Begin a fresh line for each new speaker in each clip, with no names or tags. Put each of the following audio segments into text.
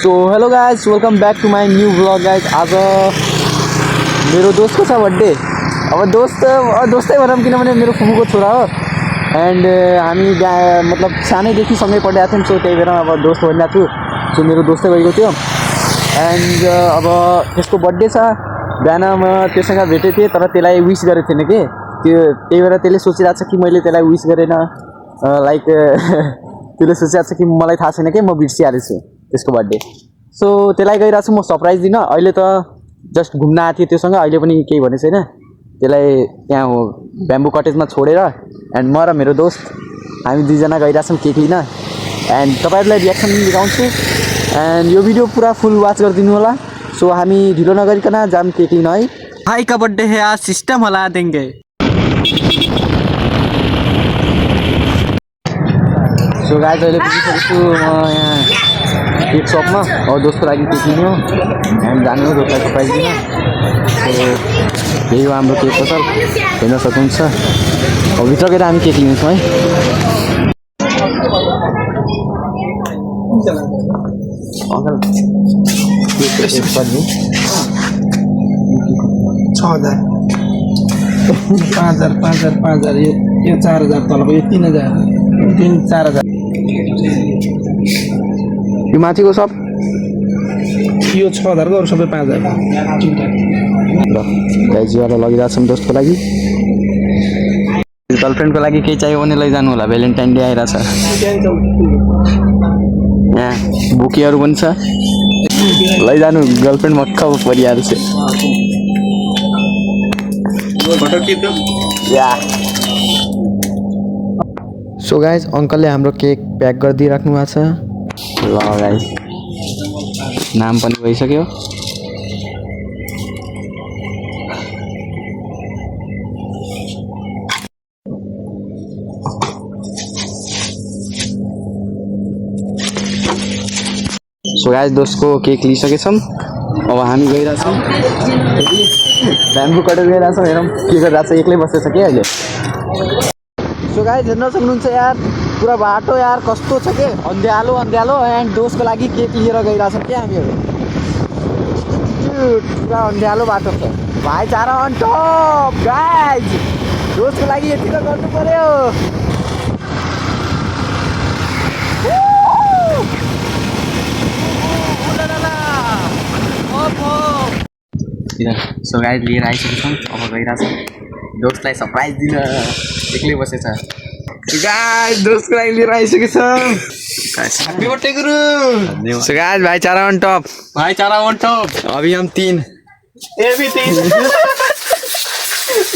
So hello guys, welcome back to my new vlog guys. आज मेरो दोस्तको छ birthday. अब दोस्तै भनौँ किनभने मेरो फुपूको छोरा हो एन्ड हामी मतलब सानैदेखि सँगै पढिरहेको थियौँ। सो त्यही भएर अब दोस्त भनिरहेको छु। सो मेरो दोस्तै भइगयो थियो एन्ड अब त्यसको बर्थडे छ। बिहान म त्योसँग भेटेको थिएँ तर त्यसलाई विस गरेको थिएन कि त्यही भएर त्यसले सोचिरहेको छ कि मैले त्यसलाई विस गरेन, लाइक त्यसले सोचिरहेको छ कि मलाई थाहा छैन कि म बिर्सिहालेको छु त्यसको बर्थडे। सो त्यसलाई गइरहेको छु म सरप्राइज दिन। अहिले त जस्ट घुम्न आएको थिएँ त्योसँग, अहिले पनि केही भने छैन। त्यसलाई त्यहाँ ब्याम्बू कटेजमा छोडेर एन्ड म र मेरो दोस्त हामी दुईजना गइरहेछौँ केक लिन एन्ड तपाईँहरूलाई रियाक्सन देखाउँछु एन्ड यो भिडियो पुरा फुल वाच गरिदिनु होला। सो हामी ढिलो नगरिकन जाम केक लिन है। भाई का बर्थडे है आज, सिस्टम हला देंगे। सो गाइज अहिले पुगिसकेको छु म यहाँ केक सपमा। अब दोस्तको लागि केक लिनु हो एन्ड जानु हो दोस्तलाई सरप्राइज दिन। यही हो हाम्रो केक पसल, हेर्न सक्नुहुन्छ। अब भित्र गएर हामी केक लिन्छौँ है। अङ्कल
6,000 5,000 यो 4,000 तलको यो 3,000 4,000
यो माथिको सब
यो 6,000 को अरू सबै 5,000
ल गाइजवाला लगिरहेको छौँ दोस्तको लागि। गर्लफ्रेन्डको लागि केही चाहियो भने लैजानु होला, भ्यालेन्टाइन डे आइरहेछ। यहाँ बुकेहरू पनि छ, लैजानु, गर्लफ्रेन्ड मक्ख परिहाल्छ। सो गाइज अङ्कलले हाम्रो केक प्याक गरिदिइराख्नु भएको छ। ल गाइज नाम पनि भइसक्यो। सो गाइज दोस्तको केक लिइसकेछौँ। अब हामी गइरहेछौँ ब्याम्बू कटेर गइरहेछौँ। हेरौँ के गरिरहेको छ, एक्लै बसेछ कि अहिले। सो गाइज हेर्न सक्नुहुन्छ यार, पुरा बाटो यार कस्तो छ के, अन्ध्यालो एन्ड दोस्तको लागि केक लिएर गइरहेछौँ क्या हामीहरू। पुरा अन्ध्यालो बाटो छ, भाइचारा अन टप गाइज। दोस्तको लागि यति त गर्नु पर्यो। सो गाइज लिएर आइसकेछौँ, अब गइरहेछौँ दोस्तलाई सरप्राइज दिन। एक्लै बसेछ गाइज, दोस्तको लागि लिएर आइसकेछौँ। Happy birthday Guru. So guys भाइचारा on top, अभी हम 3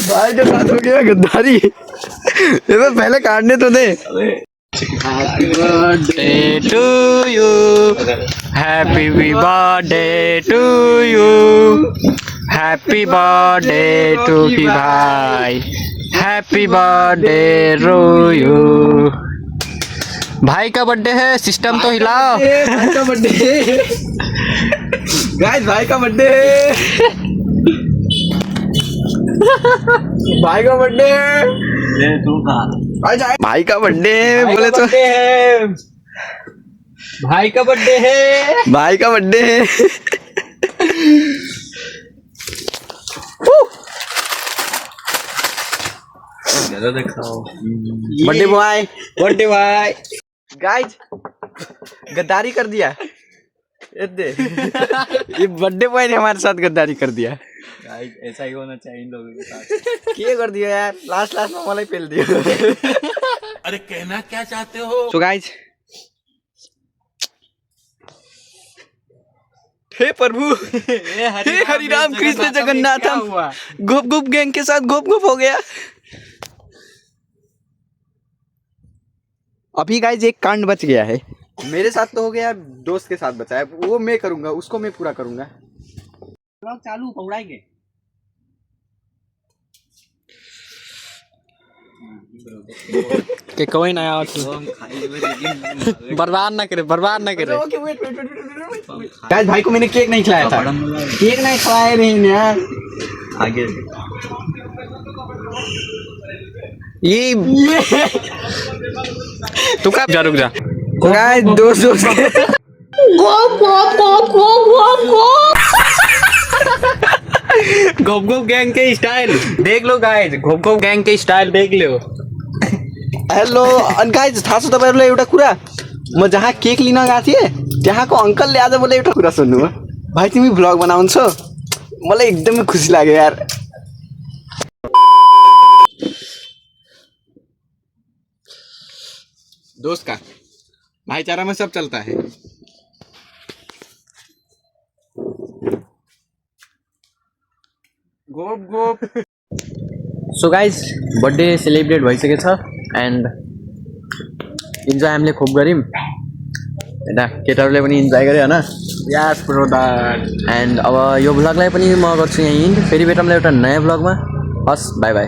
भाई के साथ हो गया गद्दारी। ये तो पहले काटने तो दे। Happy birthday to you, happy birthday to you, happy birthday to की भाई, हैप्पी बर्थडे रोयू। भाई का बर्थडे है, सिस्टम तो हिलाओ। भाई का बर्थडे गाइस, भाई का बर्थडे, भाई का बर्थडे, भाई का बर्थडे बोले तो भाई का बर्थडे है, भाई का बर्थडे है। बर्थडे बॉय गाइज गद्दारी कर दिया। ये बर्थडे बॉय ने हमारे साथ गद्दारी कर दिया गाइज। ऐसा ही होना चाहिए इन लोगों के साथ। क्या कर दिया यार, लास्ट में मलाई पेल दिया।
अरे कहना क्या चाहते हो?
सो गाइज हे प्रभु, हे हरि राम कृष्ण जगन्नाथम, गुप गैंग के साथ गुप हो गया। अभी गाइज एक कांड बच गया है, मेरे साथ तो हो गया, दोस्त के साथ बचा है, वो मैं करूंगा, उसको मैं पूरा करूंगा। चालू पकड़ाएंगे के कोई ना बर्बाद ना करे। गाइस भाई को मैंने केक नहीं खिलाया था, केक नहीं खिलाए नहीं यार। आगे ये तू कब जा, रुक जा गाइस। दोस्त घोप घोप गैंग के स्टाइल देख लो गाइज, घोप घोप गैंग के स्टाइल देख लो। हेलो अनि गाइज थाहा छ तपाईँहरूलाई एउटा कुरा, म जहाँ केक लिन गएको थिएँ त्यहाँको अङ्कलले आज मलाई एउटा कुरा सुन्नु हो, भाइ तिमी भ्लग बनाउँछौ, मलाई एकदमै खुसी लाग्यो यार। दोस्त का भाईचारा में सब चलता है। गोप गोप। सो गाइज बर्थडे सेलिब्रेट भइसकेको छ एन्ड इन्जोय हामीले खुब गऱ्यौँ, यता केटाहरूले पनि इन्जोय गर्यो होइन। यास ब्रदर। एन्ड अब यो भ्लगलाई पनि म गर्छु यहीँ, फेरि भेटौँला एउटा नयाँ भ्लगमा। हस् बाई बाई।